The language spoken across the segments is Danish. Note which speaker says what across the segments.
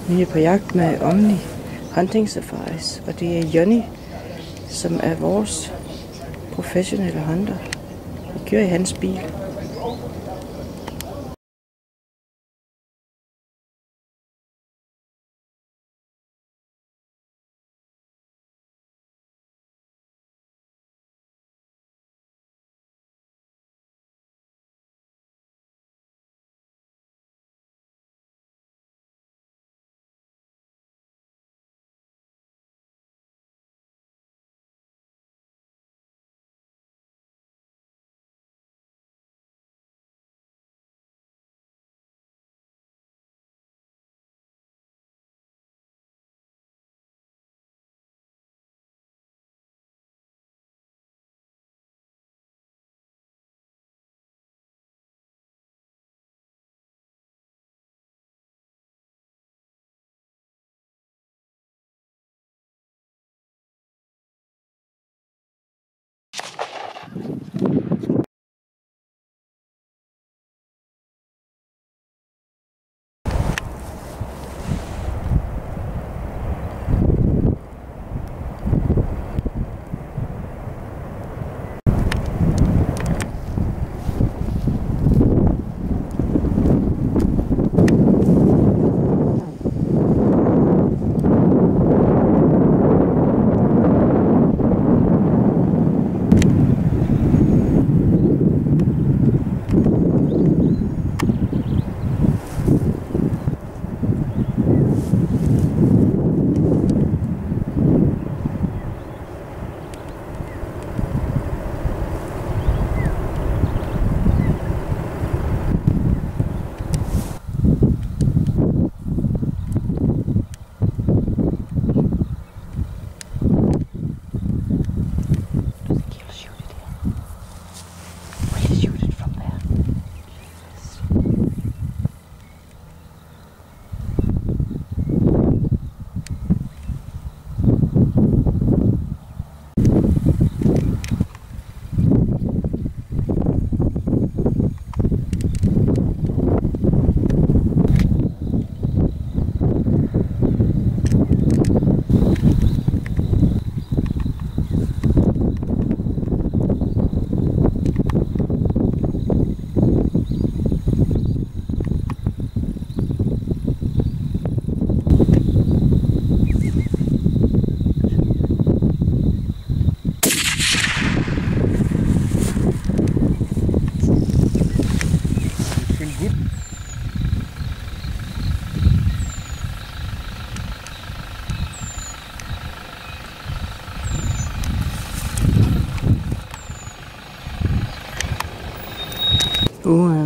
Speaker 1: Vi er på jagt med Omni Hunting Safaris, og det er Johnny, som er vores professionelle hunter. Vi kører i hans bil.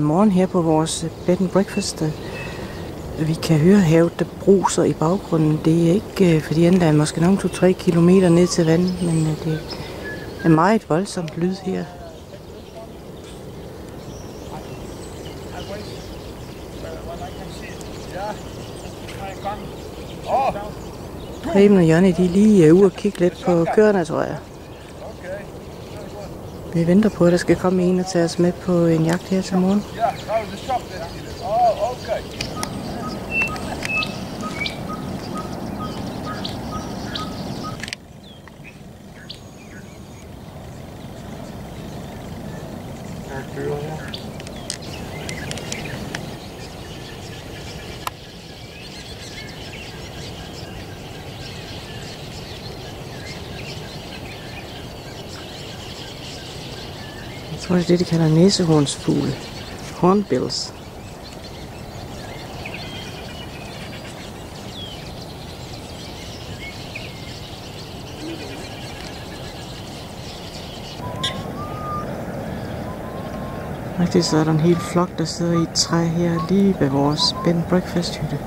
Speaker 1: Morgen her på vores bed and breakfast. Vi kan høre havet, der bruser i baggrunden. Det er ikke fordi der er måske nok 2-3 kilometer ned til vandet, men det er meget voldsomt lyd her. Preben og Johnny, de er lige ude og kigge lidt på køerne, tror jeg. Vi venter på, at der skal komme en og tage os med på en jagt her til morgen. Jeg tror, det er det, de kalder næsehornsfugle. Hornbills. Rigtig så er der en hel flok, der sidder i et træ her lige ved vores bed and breakfast hytte.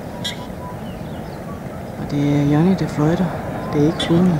Speaker 1: Og det er Johnny, der fløjter. Det er ikke fuglen.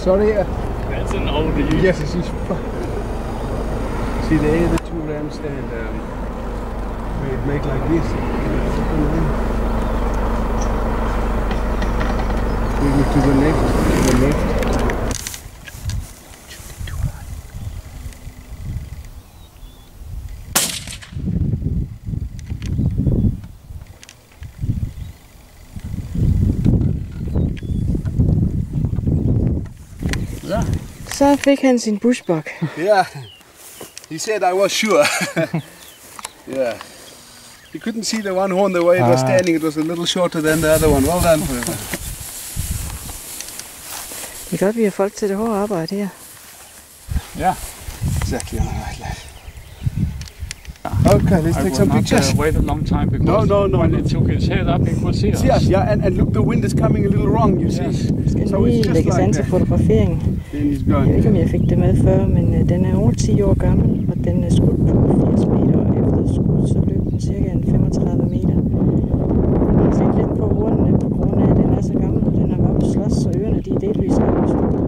Speaker 2: Sorry.
Speaker 3: That's an oldie.
Speaker 2: Yes, it's see there the two rams stand make like this. Maybe to the left.
Speaker 1: Så fik han sin bushbuck.
Speaker 2: Yeah, he said I was sure. Yeah, he couldn't see the one horn the way it was standing. It was a little shorter than the other one. Well done for him.
Speaker 1: Det er godt, vi har folk til det hårde arbejde her.
Speaker 2: Yeah, exactly on the right line. Okay, let's take some pictures.
Speaker 3: Wait a long time because
Speaker 2: No.
Speaker 3: when it took his head up, he could see us.
Speaker 2: Yes, yeah, and look, the wind is coming a little wrong, you see.
Speaker 1: Skal
Speaker 2: So
Speaker 1: lige
Speaker 2: it's just
Speaker 1: lægges an
Speaker 2: like
Speaker 1: til
Speaker 2: that.
Speaker 1: fotograferingen.
Speaker 2: Then he's
Speaker 1: Jeg ved ikke, om
Speaker 2: gone.
Speaker 1: jeg fik det med før, men den er over 10 år gammel, og den er skudt på 80 meter, og efter skud så løb den cirka en 35 meter. Jeg har set lidt på hornene på grund af, at den er så gammel, og den har været oppe at slås, så ørerne de er delvis afsluttet.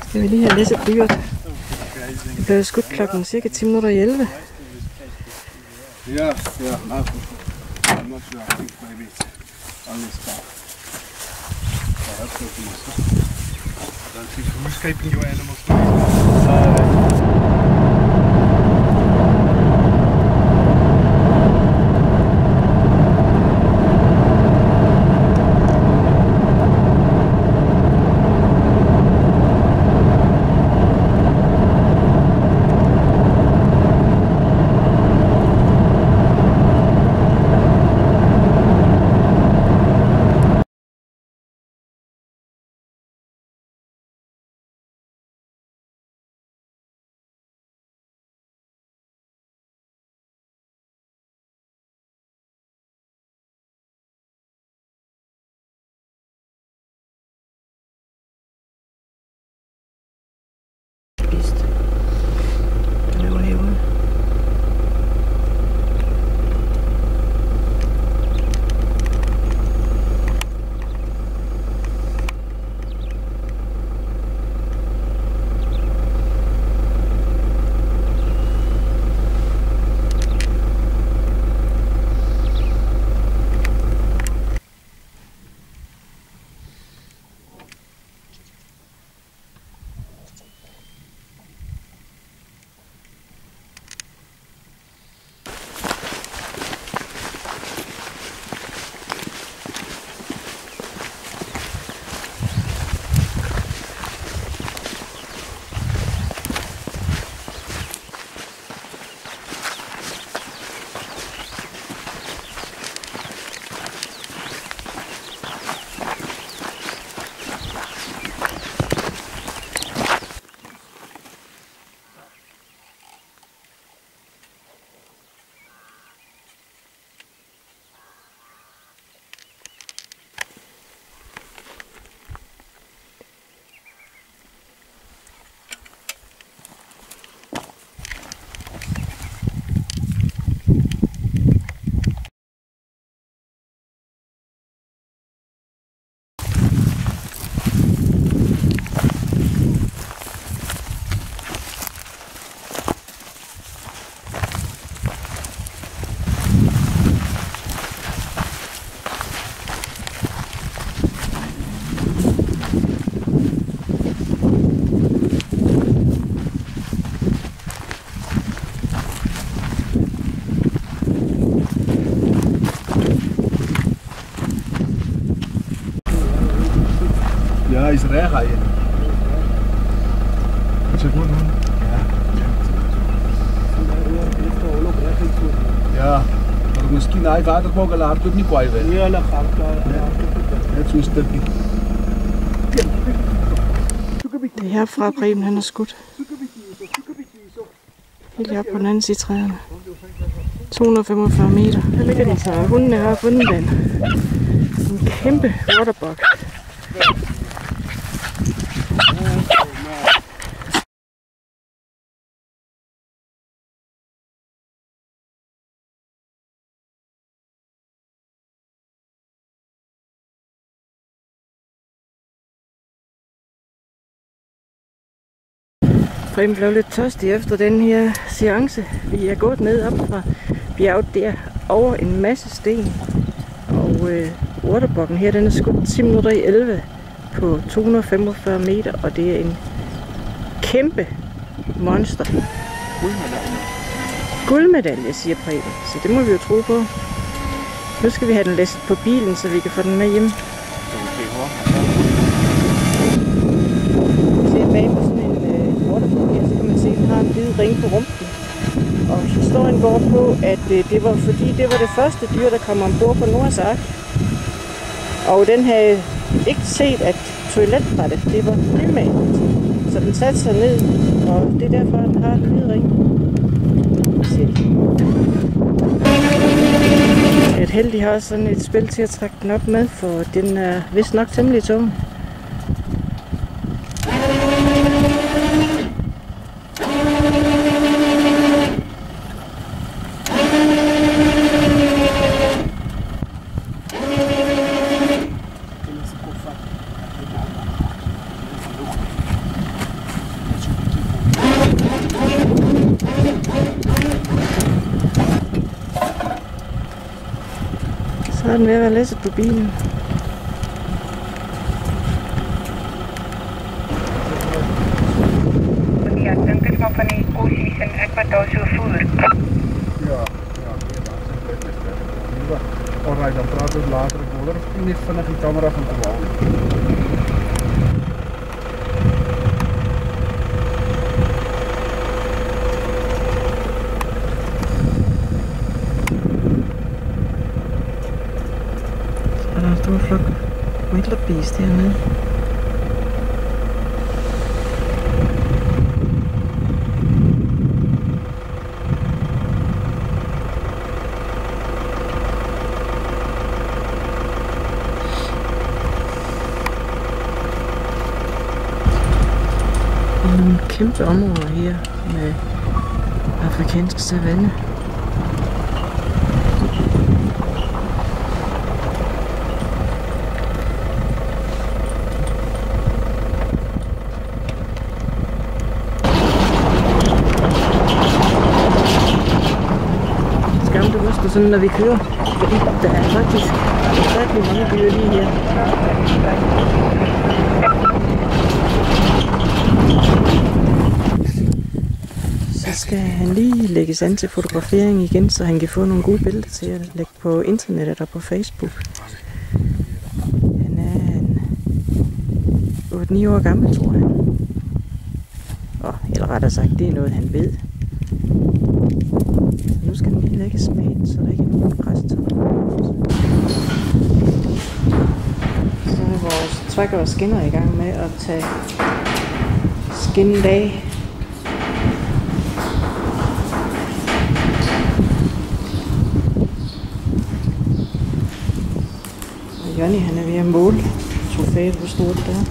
Speaker 1: Skal vi lige have læsset dyret. Det blev skudt klokken cirka 10 minutter i 11.
Speaker 2: Yeah, I'm not sure. I think maybe it's on this side. That's so I don't think who's escaping your animals. is rijden.
Speaker 3: Det ser godt ud.
Speaker 2: Ja, maar misschien hij vader mogen laten het niet kwijt werden.
Speaker 4: Ja, dat gaat
Speaker 2: Het is een stukje.
Speaker 1: Det er herfra, Preben han er skudt. Helt her på den anden side træerne. 245 meter. Der ligger de så. Hundene har fundet den. En kæmpe waterbug. Preben blev lidt tørstig efter den her seance. Vi er gået ned op fra bjerget der over en masse sten. Og waterbuggen her, den er skudt 10 minutter i 11 på 245 meter, og det er en kæmpe monster. Guldmedalje, siger Preben, så det må vi jo tro på. Nu skal vi have den læsset på bilen, så vi kan få den med hjem. Bag på sådan en waterbug her, så kan man se, at den har en hvid ring på rumpen. Og historien går på, at det var fordi, det var det første dyr, der kom ombord på Noahs Ark. Og den havde ikke set, at toiletbrættet, det var nymalet. Så den satte sig ned, og det er derfor, at den har en hvid ring. Et heldig har sådan et spil til at trække den op med, for den er vist nok temmelig tung. Så er den ved at være læsset på bilen.
Speaker 2: Og rijdt dan praten we later over. Of niet vanaf die camera van de wal.
Speaker 1: Så er der en stor flok wildebeest hernede. Nogle kæmpe områder her med afrikansk savanne. Skam det måske sådan, når vi kører, fordi der er faktisk rigtig mange dyr lige her. Så skal han lige lægges an til fotografering igen, så han kan få nogle gode billeder til at lægge på internettet og på Facebook. Han er 8-9 år gammel, tror jeg. Eller rettere sagt, det er noget, han ved. Så nu skal den lige lægges med ind, så der ikke er nogen græstop. Så er vores tracker og skinner i gang med at tage skinnet af. Johnny, han er ved at måle trofæet, hvor stort det er.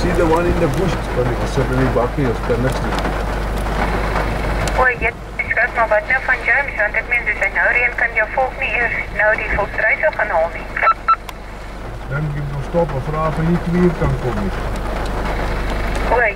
Speaker 2: see the one in the bush, but it was suddenly walking or stand next to it.
Speaker 4: Oi, jy skryf maar wat nou van James, want ek meen, dus nou reen kan jou volk nie eers nou die volksreis sal gaan haal nie.
Speaker 2: Dan moet je stoppen, vragen of je niet weer kan komen.
Speaker 4: Oi.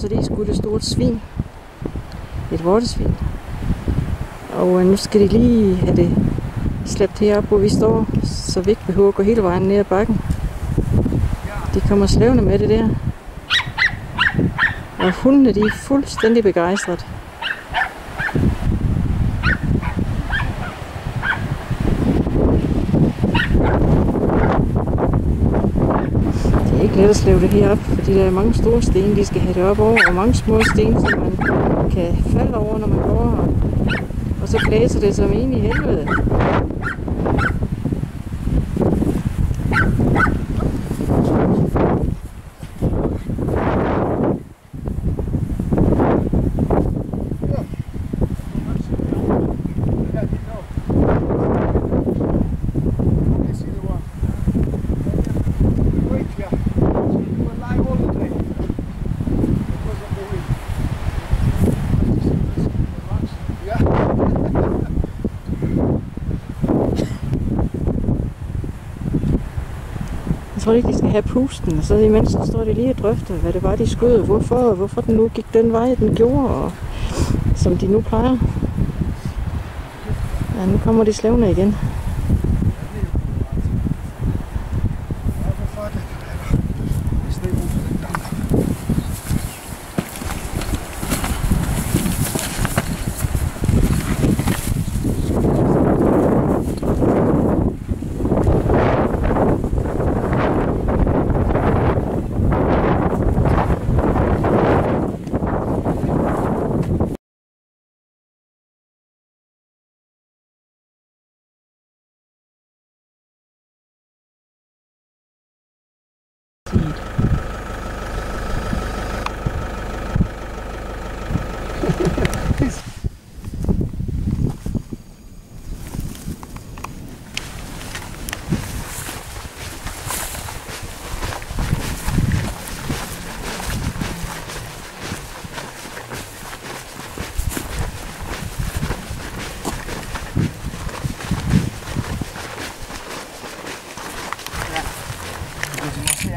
Speaker 1: Så det er sgu et stort svin. Et vortesvin. Og nu skal de lige have det slæbt herop, hvor vi står, så vi ikke behøver at gå hele vejen ned ad bakken. De kommer slævende med det der. Og hundene, de er fuldstændig begejstrede. Det er ikke let at slæve det herop, fordi der er mange store sten, de skal have det op over, og mange små sten, som man kan falde over, når man går. Og så blæser det som en i helvede. Jeg tror ikke, de skal have pusten, og så imens så står de lige og drøfter, hvad det var, de skød, hvorfor den nu gik den vej, den gjorde, og som de nu plejer. Ja, nu kommer de slævende igen.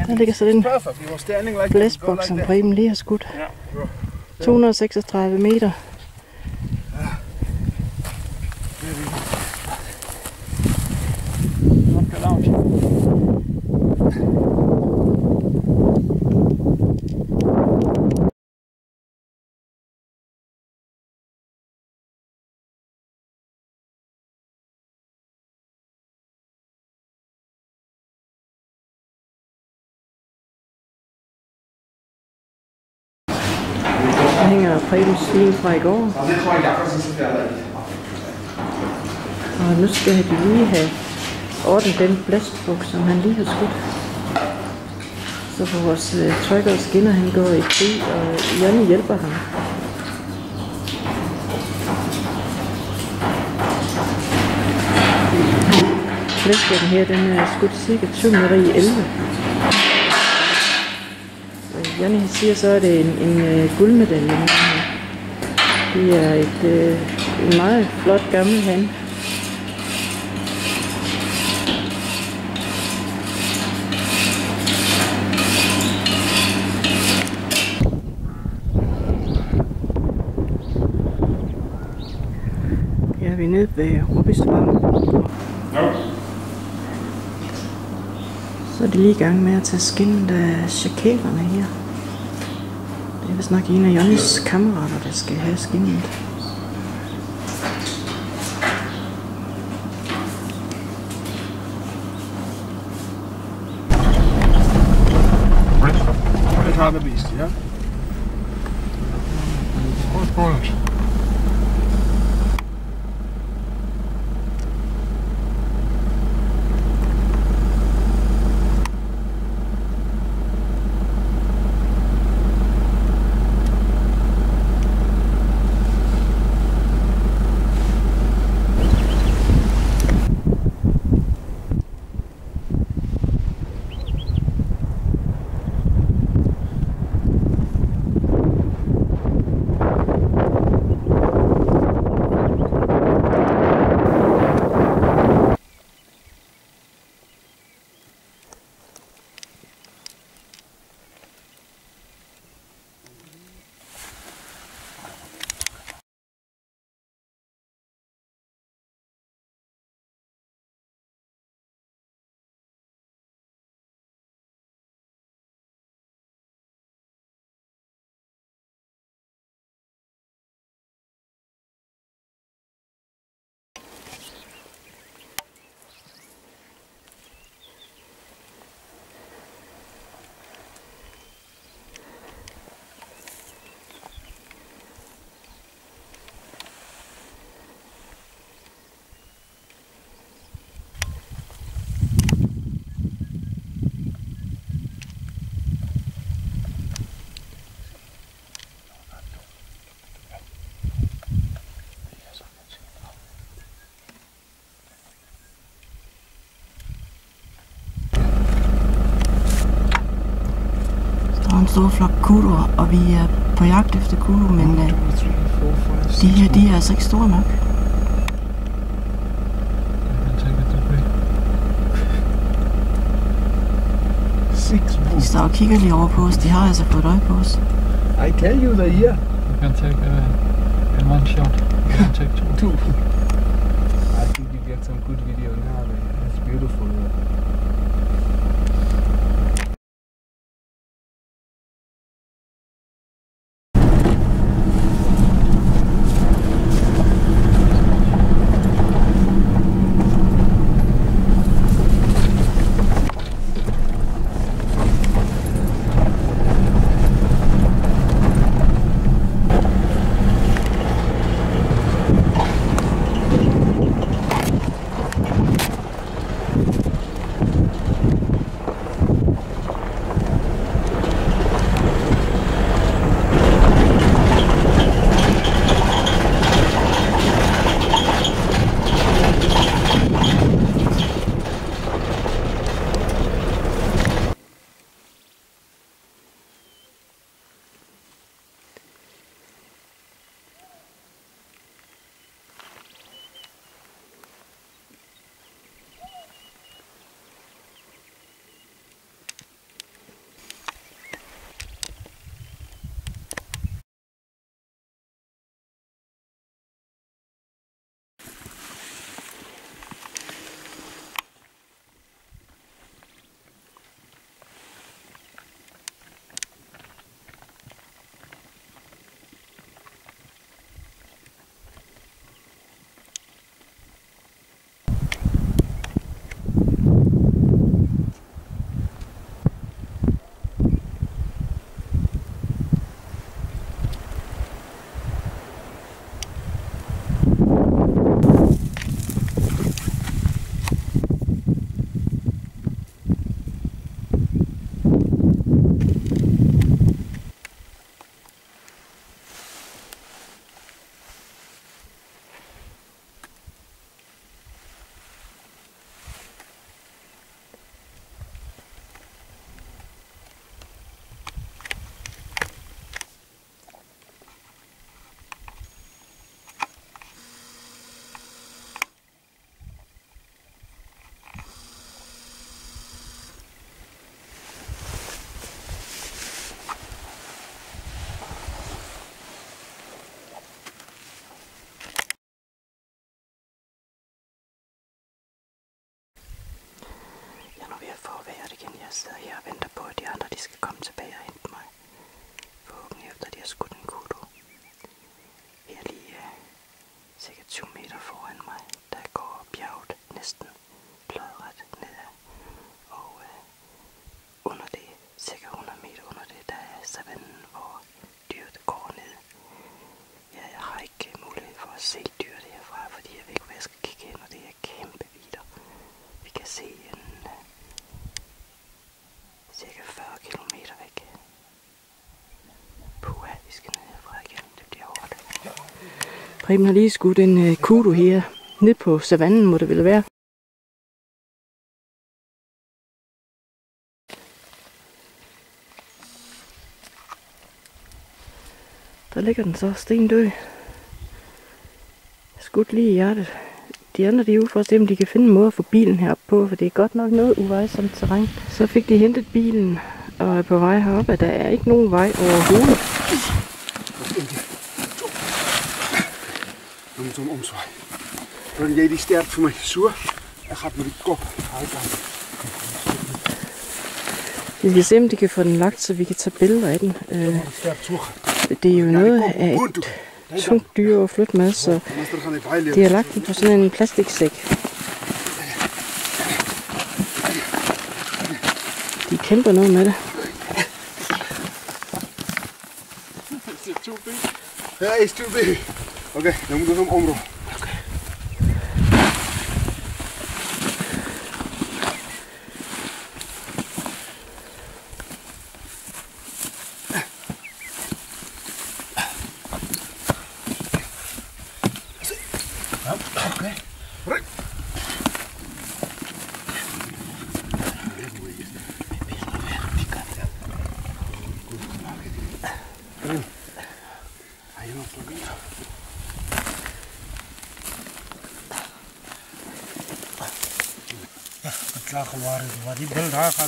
Speaker 1: Der ligger så den blæsboks, som Preben lige har skudt. 236 meter. så hænger Prebens svin fra i går. Og nu skal de lige have ordnet den blastbuk, som han lige har skudt. Så for vores trykker og skinner, han går i krig, og Janne hjælper ham. Flæskætten her, den er skudt cirka 20 minutter i 11. Og Janne siger så, at det er en guldmedalje. Det er en meget flot gammel han. Ja, vi er nede ved Rubbestrøm. Så er de lige i gang med at tage skinnet af chakalerne her. Det er vist nok en af Jonnes kammerater, der skal have skinnet.
Speaker 2: Det har vi vist, ja.
Speaker 1: En stor flok kuduer, og vi er på jagt efter kudu, men de her, de er altså ikke store nok. De står og kigger lige over på os, de har altså fået øje på os.
Speaker 2: I tell you the year.
Speaker 3: You can take in one shot. You can take two.
Speaker 2: I think you get some good video now. It's beautiful.
Speaker 1: Preben har lige skudt en kudu her. Ned på savannen må det vel være. Der ligger den så stendød. Skudt lige i hjertet. De andre de er ude for at se, om de kan finde en måde at få bilen herop på, for det er godt nok noget uvejsomt terræn. Så fik de hentet bilen og er på vej heroppe, og der er ikke nogen vej overhovedet.
Speaker 2: Om omzwaai. Dan jij die sterft voor mij zo. En gaat met die kop uit.
Speaker 1: Vi skal se, om de kan få den lagt, så vi kan tage billeder af den. Det er jo noget af et tungt dyr at flytte med, så de har lagt den på sådan en plastiksæk. De kæmper noget med det.
Speaker 2: Ja, is too big. Oké, dan moeten we hem omrollen.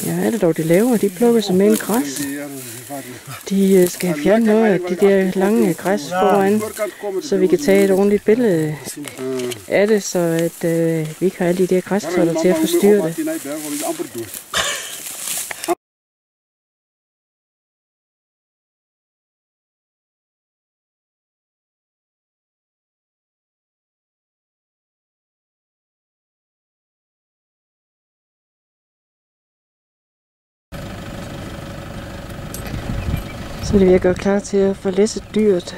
Speaker 1: Ja, er det dog de laver? De plukker sig med en græs. De skal fjerne noget af de der lange græs foran, så vi kan tage et ordentligt billede af det, så at vi ikke har alle de der græsklotter til at forstyrre det. Så det virker klar til at få læsset dyret.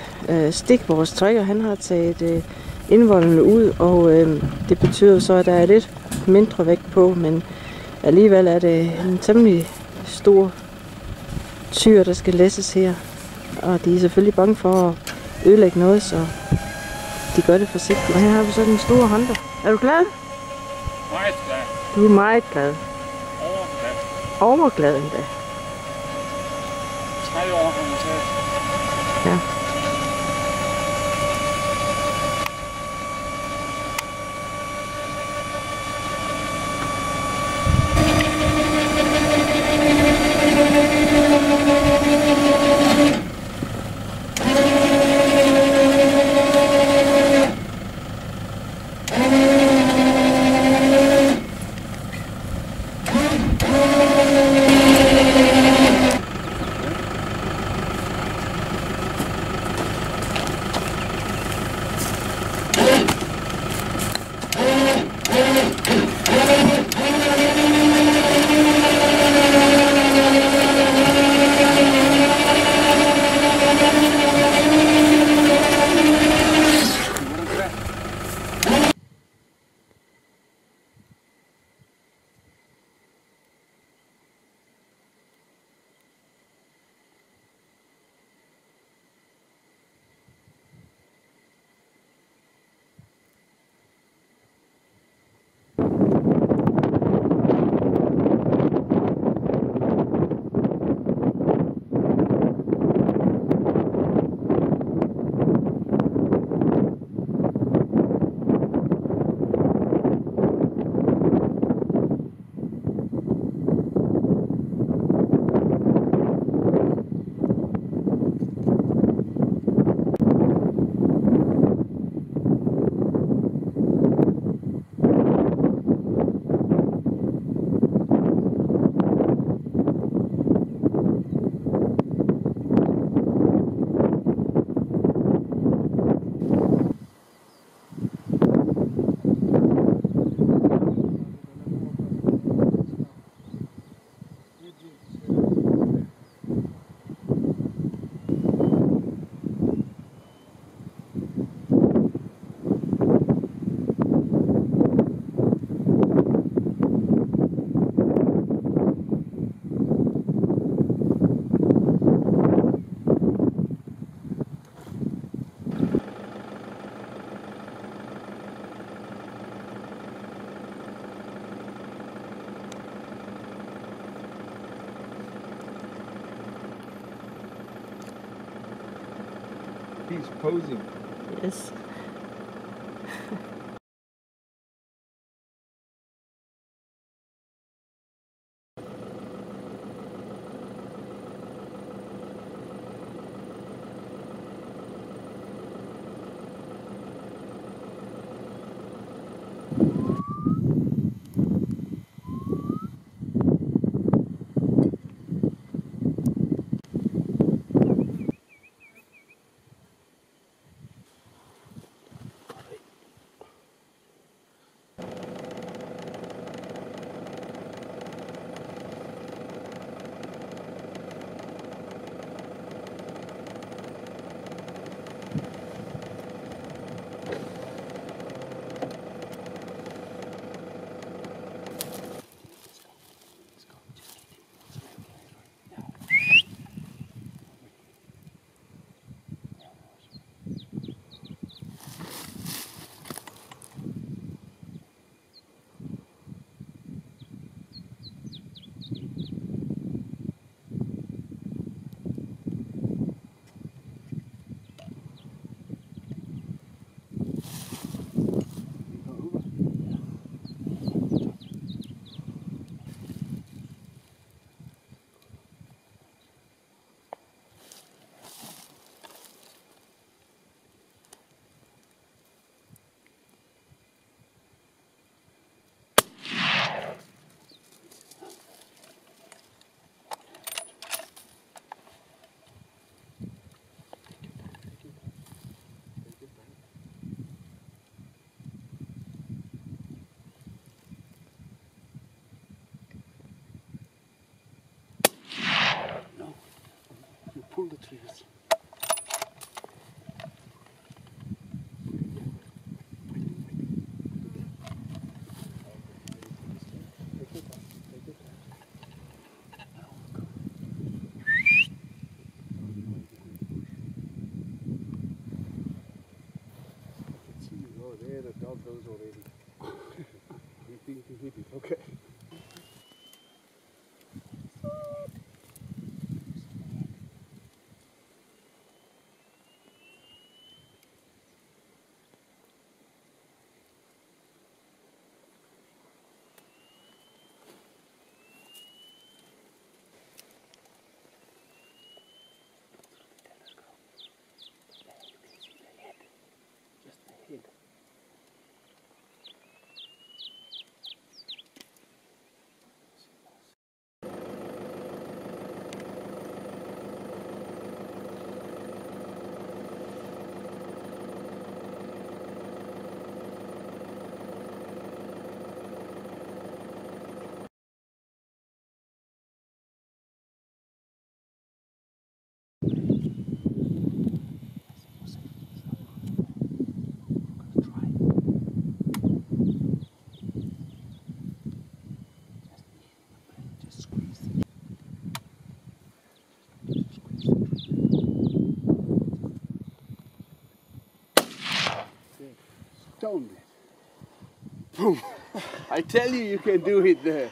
Speaker 1: Stik, vores trækker, han har taget indvoldene ud, og det betyder så, at der er lidt mindre vægt på, men alligevel er det en temmelig stor tyr, der skal læsses her. Og de er selvfølgelig bange for at ødelægge noget, så de gør det forsigtigt. Og her har vi så den store hunter. Er du glad?
Speaker 3: Meget glad.
Speaker 1: Du er meget glad.
Speaker 3: Overglad.
Speaker 1: Overglad endda.
Speaker 3: 3 år har man taget.
Speaker 1: Ja.
Speaker 2: He's posing.
Speaker 1: Yes.
Speaker 2: You pull the triggers. Oh, there the dog goes already. We think he hit it. Okay. Stoned it. Boom. I tell you can do it there.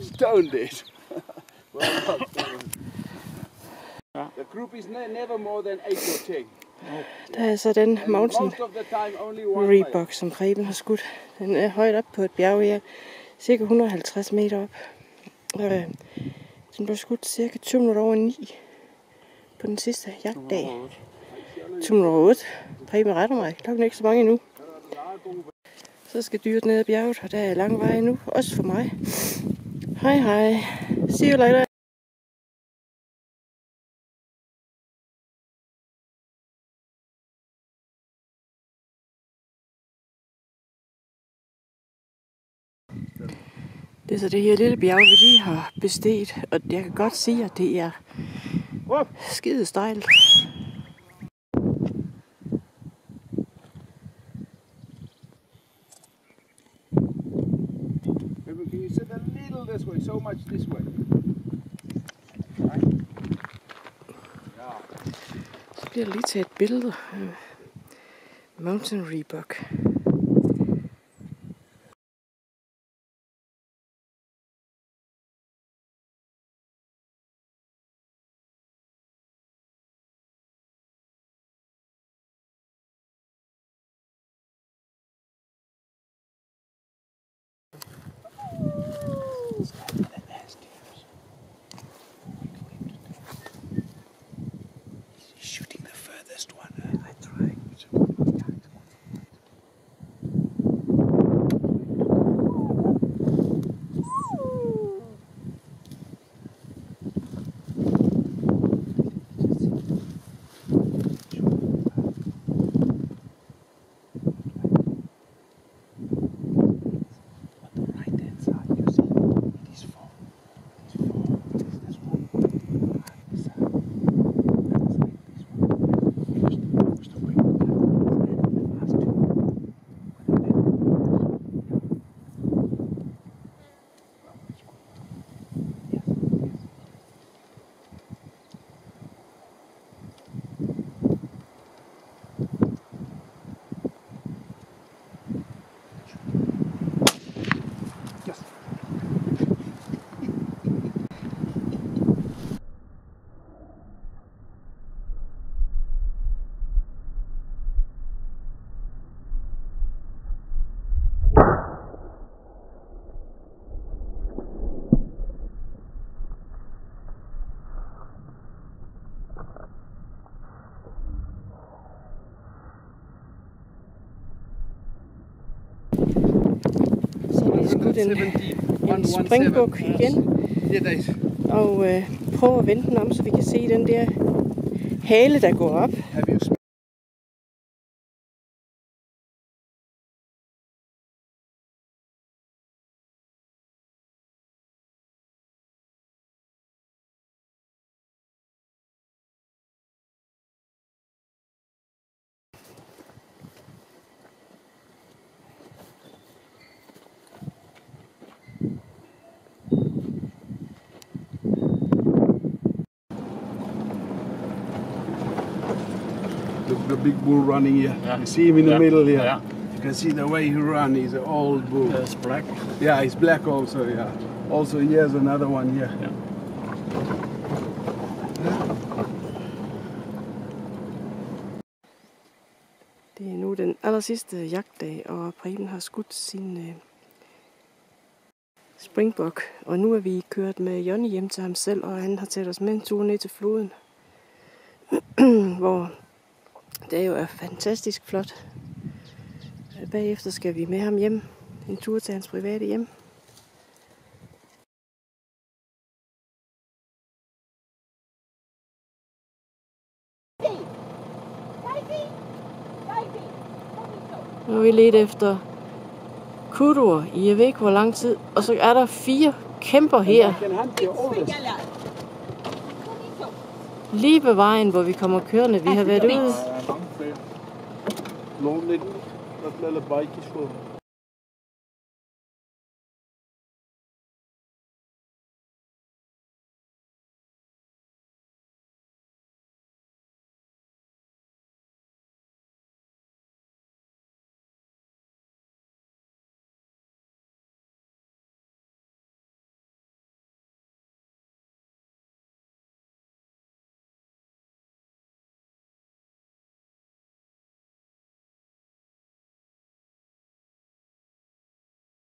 Speaker 2: Stoned it. Well done, Stone. The group is never more than 8 or 10.
Speaker 1: Der er så den mountain
Speaker 2: Most of the time only one male.
Speaker 1: Reebok, som Preben har skudt. Den er højt op på et bjerg her, cirka 150 meter op. Og den blev skudt cirka 20 minutter over 9 på den sidste jagtdag. 2 minutter 8. Preben retter mig. Klokken er ikke så mange endnu. Så skal dyret ned ad bjerget, og der er lang vej endnu. Også for mig. Hej hej. See you later. Det er så det her lille bjerg, vi lige har bestedt, og jeg kan godt sige, at det er skide stejlt.
Speaker 2: Can you sit a little this way, so much this way?
Speaker 1: Så bliver der lige taget et billede af Mountain Reebok. den
Speaker 2: 117.
Speaker 1: en springbuk igen.
Speaker 2: Yeah, there is.
Speaker 1: Og prøve at vende den om, så vi kan se den der hale, der går op.
Speaker 2: Have you the big bull running here?
Speaker 3: Yeah.
Speaker 2: You see him in the middle here?
Speaker 3: Yeah.
Speaker 2: You can see the way he runs. He's an old bull.
Speaker 3: It's black.
Speaker 2: Yeah, he's black also, yeah. Also, here's another one here.
Speaker 3: Yeah.
Speaker 1: Det er nu den aller sidste jagtdag, og Preben har skudt sin springbok. Og nu er vi kørt med Johnny hjem til ham selv, og han har taget os med en tur ned til floden. Hvor det jo er fantastisk flot. Bagefter skal vi med ham hjem. En tur til hans private hjem. Nu har vi let efter kuduer i jeg ved ikke hvor lang tid. Og så er der 4 kæmper her. Lige ved vejen, hvor vi kommer kørende. Vi har været ude.
Speaker 2: Long little bike is full.